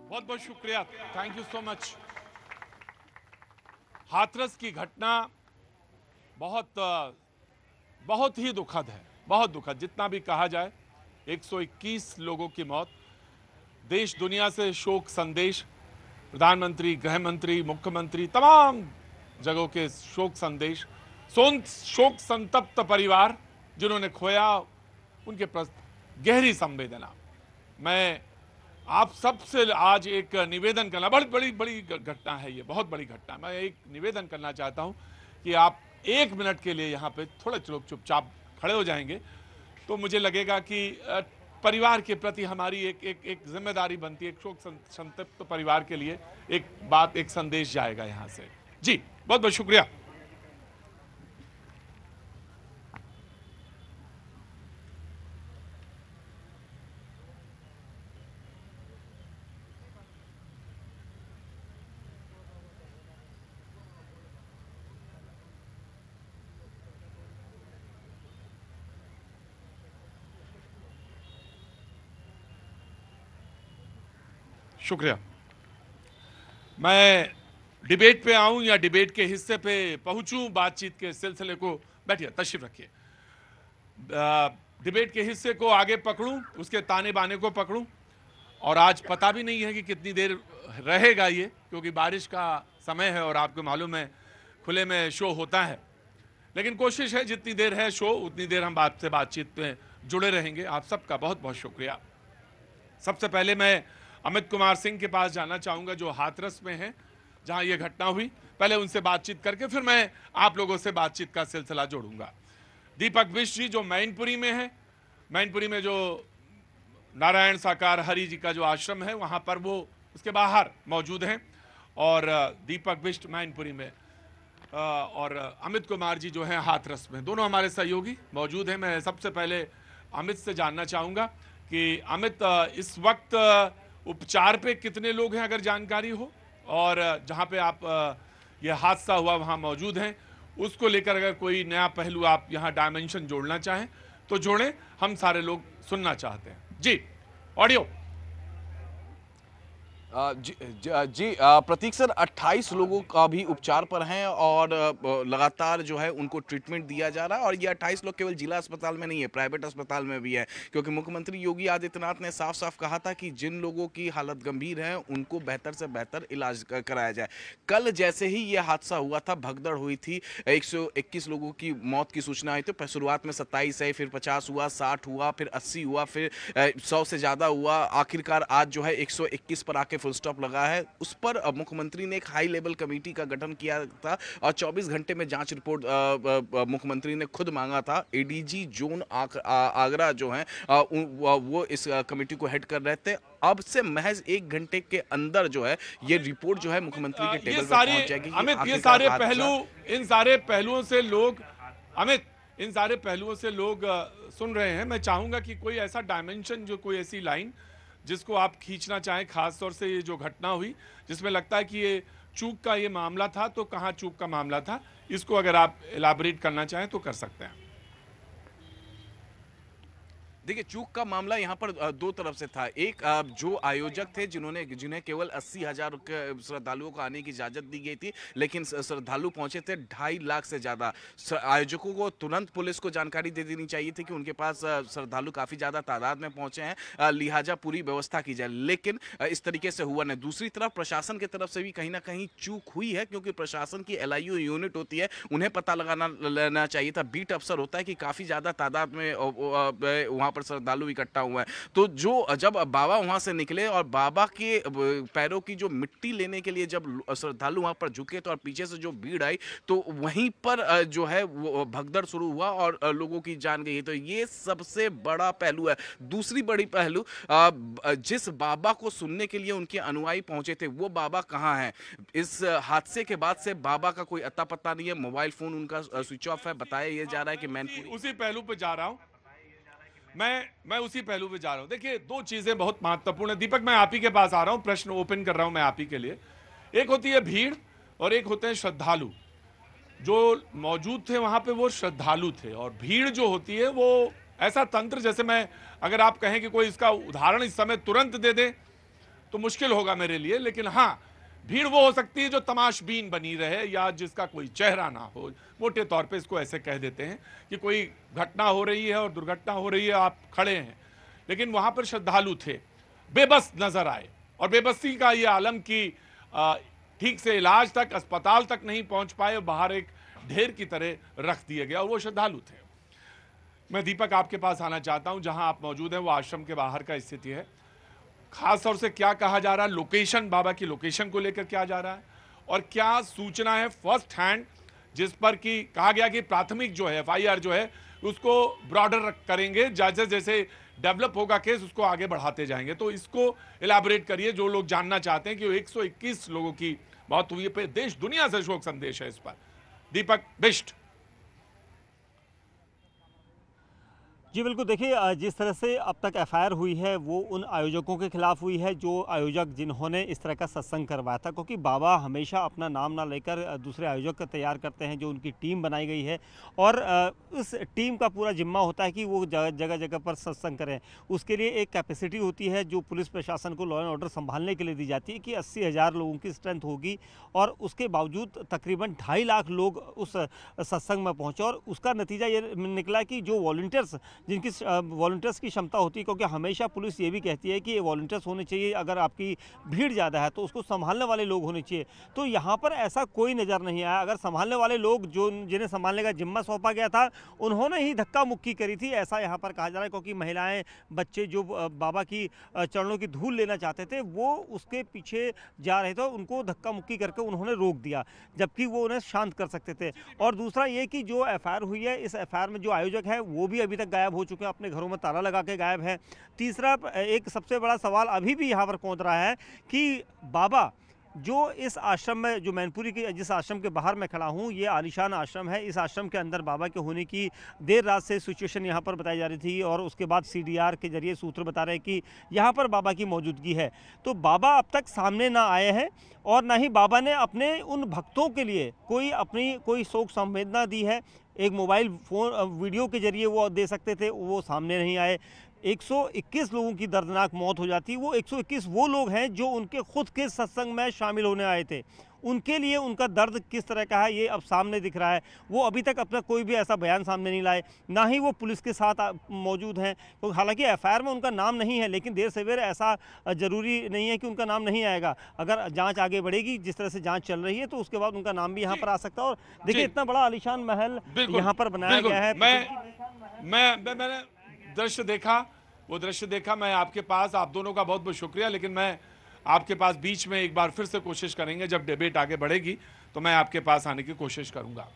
बहुत बहुत शुक्रिया, thank you so much. Hathras की घटना बहुत बहुत ही दुखद है, बहुत दुखद। जितना भी कहा जाए, 121 लोगों की मौत, देश दुनिया से शोक संदेश, प्रधानमंत्री, गृह मंत्री, मुख्यमंत्री, तमाम जगहों के शोक संदेश, शोक संतप्त परिवार जिन्होंने खोया, उनके प्रति गहरी संवेदना। मैं आप सबसे आज एक निवेदन करना, बड़ी बड़ी बड़ी घटना है ये, बहुत बड़ी घटना। मैं एक निवेदन करना चाहता हूं कि आप 1 मिनट के लिए यहाँ पे थोड़े लोग चुपचाप खड़े हो जाएंगे तो मुझे लगेगा कि परिवार के प्रति हमारी एक जिम्मेदारी बनती है। एक शोक संतप्त परिवार के लिए एक बात, एक संदेश जाएगा यहाँ से। जी बहुत बहुत शुक्रिया। शुक्रिया। मैं डिबेट पे आऊं या डिबेट के हिस्से पे पहुंचूं, बातचीत के सिलसिले को, बैठिए, तशरीफ रखिए। डिबेट के हिस्से को आगे पकड़ूं, उसके ताने बाने को पकड़ूं, और आज पता भी नहीं है कि कितनी देर रहेगा ये, क्योंकि बारिश का समय है और आपको मालूम है खुले में शो होता है। लेकिन कोशिश है जितनी देर है शो उतनी देर हम आपसे बातचीत में जुड़े रहेंगे। आप सबका बहुत बहुत शुक्रिया। सबसे पहले मैं अमित कुमार सिंह के पास जाना चाहूंगा जो हाथरस में हैं, जहां यह घटना हुई। पहले उनसे बातचीत करके फिर मैं आप लोगों से बातचीत का सिलसिला जोड़ूंगा। दीपक बिष्ट जी जो मैनपुरी में है, मैनपुरी में जो नारायण साकार हरि जी का जो आश्रम है वहां पर वो उसके बाहर मौजूद हैं, और दीपक बिष्ट मैनपुरी में, और अमित कुमार जी जो हैं हाथरस में, दोनों हमारे सहयोगी मौजूद हैं। मैं सबसे पहले अमित से जानना चाहूंगा कि अमित, इस वक्त उपचार पे कितने लोग हैं अगर जानकारी हो, और जहां पे आप ये हादसा हुआ वहां मौजूद हैं, उसको लेकर अगर कोई नया पहलू आप यहां डायमेंशन जोड़ना चाहें तो जोड़ें, हम सारे लोग सुनना चाहते हैं। जी ऑडियो। प्रतीक सर, 28 लोगों का भी उपचार पर हैं और लगातार जो है उनको ट्रीटमेंट दिया जा रहा है। और ये 28 लोग केवल जिला अस्पताल में नहीं है, प्राइवेट अस्पताल में भी है, क्योंकि मुख्यमंत्री योगी आदित्यनाथ ने साफ साफ कहा था कि जिन लोगों की हालत गंभीर है उनको बेहतर से बेहतर इलाज कराया जाए। कल जैसे ही ये हादसा हुआ था, भगदड़ हुई थी, 121 लोगों की मौत की सूचना आई थी। शुरुआत में 27 है, फिर 50 हुआ, 60 हुआ, फिर 80 हुआ, फिर 100 से ज्यादा हुआ। आखिरकार आज जो है 121 पर आके फुल स्टॉप लगा है। उस पर मुख्यमंत्री ने एक हाई लेवल कमेटी का गठन किया था और 24 घंटे में जांच रिपोर्ट मुख्यमंत्री ने खुद मांगा था। एडीजी जोन आगरा जो है वो इस कमेटी को हेड कर रहे थे। अब से महज 1 घंटे के अंदर जो है ये रिपोर्ट जो है मुख्यमंत्री के टेबल पर पहुंच जाएगी। अमित, ये सारे पहलू, इन सारे पहलुओं से लोग, अमित, इन सारे पहलुओं से लोग सुन रहे हैं। मैं चाहूंगा कि कोई ऐसा डायमेंशन, जो कोई ऐसी लाइन जिसको आप खींचना चाहें, खास तौर से ये जो घटना हुई जिसमें लगता है कि ये चूक का ये मामला था, तो कहां चूक का मामला था, इसको अगर आप इलाबोरेट करना चाहें तो कर सकते हैं। देखिए, चूक का मामला यहाँ पर दो तरफ से था। एक, जो आयोजक थे जिन्हें केवल 80,000 श्रद्धालुओं को आने की इजाजत दी गई थी, लेकिन श्रद्धालु पहुंचे थे 2.5 लाख से ज्यादा। आयोजकों को तुरंत पुलिस को जानकारी दे देनी चाहिए थी कि उनके पास श्रद्धालु काफी ज्यादा तादाद में पहुंचे हैं, लिहाजा पूरी व्यवस्था की जाए, लेकिन इस तरीके से हुआ नहीं। दूसरी तरफ प्रशासन की तरफ से भी कहीं ना कहीं चूक हुई है, क्योंकि प्रशासन की LIU यूनिट होती है, उन्हें पता लेना चाहिए था। बीट अफसर होता है कि काफी ज्यादा तादाद में वहां पर श्रद्धालु इकट्ठा हुआ है। तो जब बाबा वहां से निकले और बाबा के पैरों की जो मिट्टी लेने के लिए जब श्रद्धालु वहां पर झुके तो और पीछे से जो भीड़ आई, तो वहीं पर जो है वो भगदड़ शुरू हुआ और लोगों की जान गई। तो ये सबसे बड़ा पहलू है। दूसरी बड़ी पहलू, जिस बाबा को सुनने के लिए उनके अनुयायी पहुंचे थे, वो बाबा कहां हैं? इस हादसे के बाद से बाबा का कोई अता पता नहीं है। मोबाइल फोन उनका स्विच ऑफ है। बताया यह जा रहा है कि मैनपुरी, उसी पहलू पे जा रहा हूं मैं उसी पहलू पे जा रहा हूं। देखिए, दो चीजें बहुत महत्वपूर्ण है। दीपक, मैं आप ही के पास आ रहा हूं, प्रश्न ओपन कर रहा हूं मैं आप ही के लिए। एक होती है भीड़ और एक होते हैं श्रद्धालु। जो मौजूद थे वहां पे वो श्रद्धालु थे, और भीड़ जो होती है वो ऐसा तंत्र, जैसे मैं, अगर आप कहें कि कोई इसका उदाहरण इस समय तुरंत दे दे तो मुश्किल होगा मेरे लिए। लेकिन हाँ, भीड़ वो हो सकती है जो तमाशबीन बनी रहे या जिसका कोई चेहरा ना हो। मोटे तौर पे इसको ऐसे कह देते हैं कि कोई घटना हो रही है और दुर्घटना हो रही है, आप खड़े हैं, लेकिन वहां पर श्रद्धालु थे, बेबस नजर आए, और बेबसी का ये आलम कि ठीक से इलाज तक, अस्पताल तक नहीं पहुंच पाए, बाहर एक ढेर की तरह रख दिए गया, और वो श्रद्धालु थे। मैं दीपक आपके पास आना चाहता हूं, जहां आप मौजूद हैं वो आश्रम के बाहर का स्थिति है। खास तौर से क्या कहा जा रहा है, लोकेशन, बाबा की लोकेशन को लेकर क्या जा रहा है, और क्या सूचना है फर्स्ट हैंड जिस पर कि कहा गया कि प्राथमिक जो है FIR जो है उसको ब्रॉडर करेंगे, जैसे जैसे डेवलप होगा केस उसको आगे बढ़ाते जाएंगे। तो इसको इलाबोरेट करिए, जो लोग जानना चाहते हैं कि 121 लोगों की मौत हुई है, देश दुनिया से शोक संदेश है इस पर। दीपक बिष्ट। जी बिल्कुल, देखिए जिस तरह से अब तक एफआईआर हुई है वो उन आयोजकों के खिलाफ हुई है जो आयोजक जिन्होंने इस तरह का सत्संग करवाया था, क्योंकि बाबा हमेशा अपना नाम ना लेकर दूसरे आयोजक तैयार करते हैं, जो उनकी टीम बनाई गई है, और उस टीम का पूरा जिम्मा होता है कि वो जगह जगह पर सत्संग करें। उसके लिए एक कैपेसिटी होती है जो पुलिस प्रशासन को लॉ एंड ऑर्डर संभालने के लिए दी जाती है कि 80,000 लोगों की स्ट्रेंथ होगी, और उसके बावजूद तकरीबन 2.5 लाख लोग उस सत्संग में पहुँचे। और उसका नतीजा ये निकला कि जो वॉलंटियर्स जिनकी वॉलंटियर्स की क्षमता होती है, क्योंकि हमेशा पुलिस ये भी कहती है कि ये वॉलंटियर्स होने चाहिए, अगर आपकी भीड़ ज़्यादा है तो उसको संभालने वाले लोग होने चाहिए। तो यहाँ पर ऐसा कोई नज़र नहीं आया। अगर संभालने वाले लोग जो जिन्हें संभालने का जिम्मा सौंपा गया था उन्होंने ही धक्का मुक्की करी थी, ऐसा यहाँ पर कहा जा रहा है, क्योंकि महिलाएं, बच्चे जो बाबा की चरणों की धूल लेना चाहते थे वो उसके पीछे जा रहे थे, उनको धक्का मुक्की करके उन्होंने रोक दिया, जबकि वो उन्हें शांत कर सकते थे। और दूसरा ये कि जो एफआईआर हुई है, इस एफआईआर में जो आयोजक है वो भी अभी तक गायब हो चुके हैं, अपने घरों में ताला लगा के गायब है। तीसरा, एक सबसे बड़ा सवाल अभी भी यहाँ पर कौंध रहा है कि बाबा जो इस आश्रम में, जो मैनपुरी के जिस आश्रम के बाहर मैं खड़ा हूँ, ये आलीशान आश्रम है। इस आश्रम के अंदर बाबा के होने की देर रात से सिचुएशन यहाँ पर बताई जा रही थी, और उसके बाद CDR के जरिए सूत्र बता रहे हैं कि यहाँ पर बाबा की मौजूदगी है। तो बाबा अब तक सामने ना आए हैं, और ना ही बाबा ने अपने उन भक्तों के लिए कोई शोक संवेदना दी है। एक मोबाइल फ़ोन वीडियो के जरिए वो दे सकते थे, वो सामने नहीं आए। 121 लोगों की दर्दनाक मौत हो जाती। वो 121 वो लोग हैं जो उनके खुद के सत्संग में शामिल होने आए थे, उनके लिए उनका दर्द किस तरह का है ये अब सामने दिख रहा है। वो अभी तक अपना कोई भी ऐसा बयान सामने नहीं लाए, ना ही वो पुलिस के साथ मौजूद हैं। तो हालांकि एफआईआर में उनका नाम नहीं है, लेकिन देर सवेर ऐसा जरूरी नहीं है कि उनका नाम नहीं आएगा। अगर जांच आगे बढ़ेगी, जिस तरह से जांच चल रही है, तो उसके बाद उनका नाम भी यहाँ पर आ सकता है। और देखिए, इतना बड़ा आलीशान महल यहाँ पर बनाया गया है। मैंने दृश्य देखा, वो दृश्य देखा। मैं आपके पास, आप दोनों का बहुत बहुत शुक्रिया, लेकिन मैं आपके पास बीच में एक बार फिर से कोशिश करेंगे, जब डिबेट आगे बढ़ेगी तो मैं आपके पास आने की कोशिश करूंगा।